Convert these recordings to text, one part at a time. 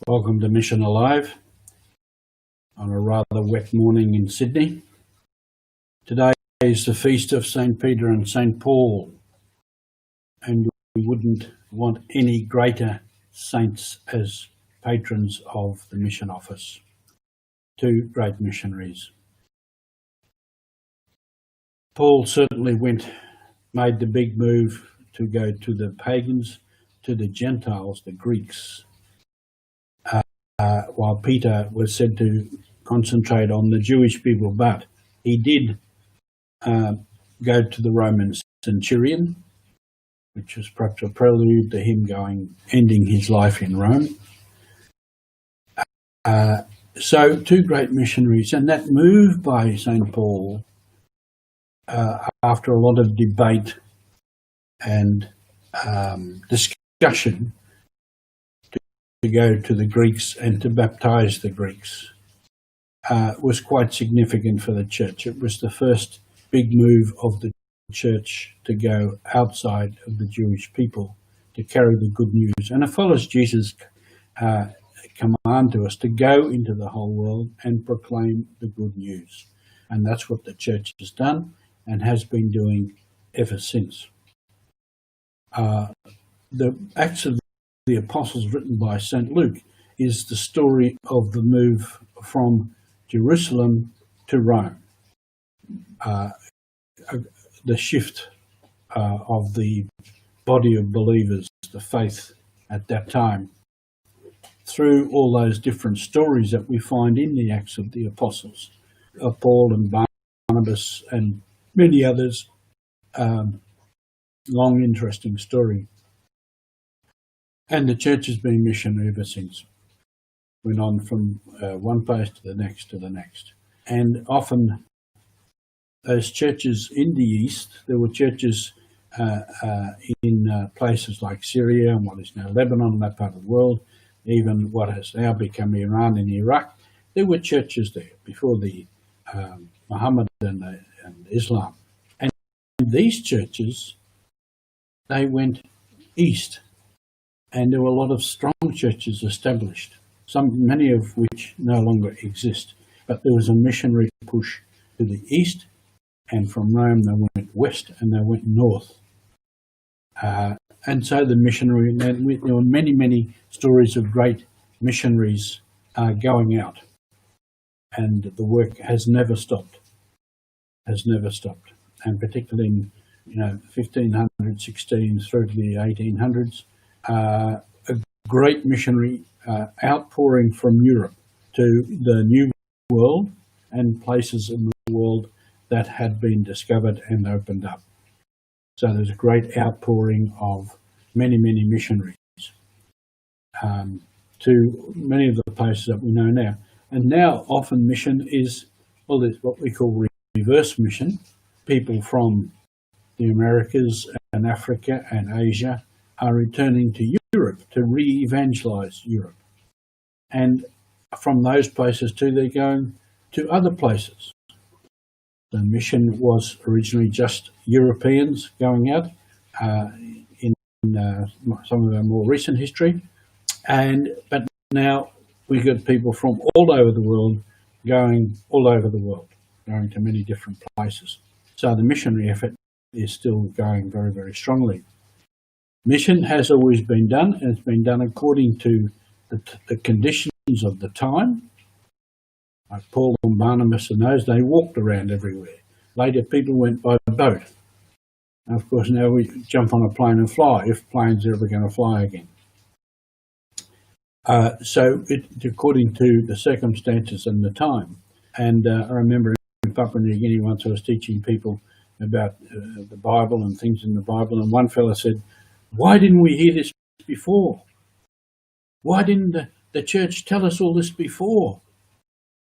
Welcome to Mission Alive on a rather wet morning in Sydney. Today is the feast of St. Peter and St. Paul, and we wouldn't want any greater saints as patrons of the mission office. Two great missionaries. Paul certainly made the big move to go to the pagans, to the Gentiles, the Greeks, while Peter was said to concentrate on the Jewish people, but he did go to the Roman centurion, which was perhaps a prelude to him ending his life in Rome. So two great missionaries, and that move by St. Paul, after a lot of debate and discussion, to go to the Greeks and to baptize the Greeks, was quite significant for the church. It was the first big move of the church to go outside of the Jewish people to carry the good news. And it follows Jesus' command to us to go into the whole world and proclaim the good news. And that's what the church has done and has been doing ever since. The Acts of the Apostles, written by St. Luke, is the story of the move from Jerusalem to Rome, the shift of the body of believers, the faith at that time, through all those different stories that we find in the Acts of the Apostles, of Paul and Barnabas and many others. Long, interesting story. And the church has been missionary ever since. Went on from one place to the next to the next. And often those churches in the East, there were churches in places like Syria and what is now Lebanon, that part of the world, even what has now become Iran and Iraq. There were churches there before the Muhammad and Islam. And these churches, they went east. And there were a lot of strong churches established, many of which no longer exist. But there was a missionary push to the east, and from Rome they went west and they went north. And so the missionary, there were many, many stories of great missionaries going out. And the work has never stopped, And particularly in 1500, 16 through to the 1800s, a great missionary outpouring from Europe to the New World and places in the world that had been discovered and opened up. So there's a great outpouring of many, many missionaries to many of the places that we know now. And now often mission is, there's what we call reverse mission. People from the Americas and Africa and Asia are returning to Europe to re-evangelize Europe. And from those places too, they're going to other places. The mission was originally just Europeans going out in some of our more recent history. But now we've got people from all over the world going to many different places. So the missionary effort is still going very, very strongly. Mission has always been done, and it's been done according to the conditions of the time. Like Paul and Barnabas and those, they walked around everywhere. Later, people went by boat. And of course, now we jump on a plane and fly, if planes are ever going to fly again. So it's according to the circumstances and the time. And I remember in Papua New Guinea once I was teaching people about the Bible and things in the Bible, and one fellow said, "Why didn't we hear this before? Why didn't the church tell us all this before?"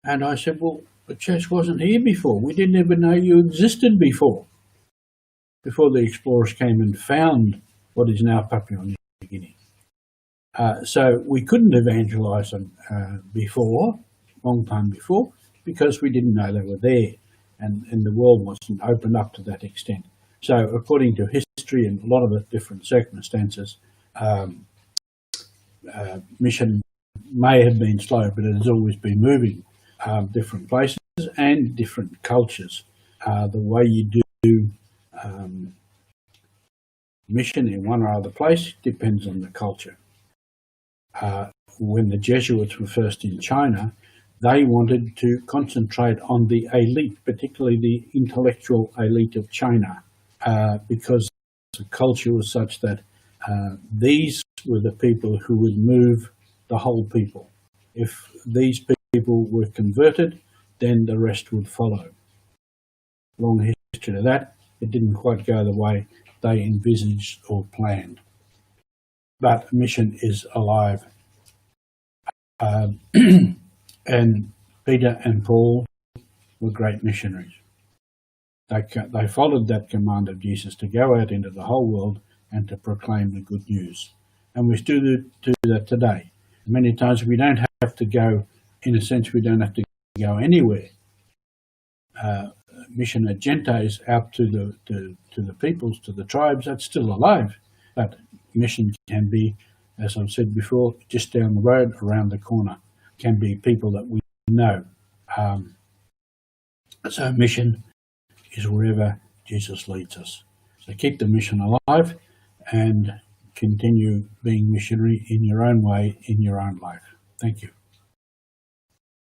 And I said, "Well, the church wasn't here before. We didn't even know you existed before the explorers came and found what is now Papua New Guinea. So we couldn't evangelize them before, long time before, because we didn't know they were there, and the world wasn't opened up to that extent. So according to history and a lot of the different circumstances, mission may have been slow, but it has always been moving. Different places and different cultures. The way you do mission in one or other place depends on the culture. When the Jesuits were first in China, they wanted to concentrate on the elite, particularly the intellectual elite of China, because the culture was such that these were the people who would move the whole people. If these people were converted, then the rest would follow. Long history of that. It didn't quite go the way they envisaged or planned. But mission is alive. And Peter and Paul were great missionaries. They followed that command of Jesus to go out into the whole world and to proclaim the good news. And we still do that today. Many times we don't have to go, in a sense, we don't have to go anywhere. Mission at Gentes out to the peoples, to the tribes, that's still alive. But mission can be, as I've said before, just down the road, around the corner, can be people that we know. So mission is wherever Jesus leads us. So keep the mission alive and continue being missionary in your own way, in your own life. Thank you.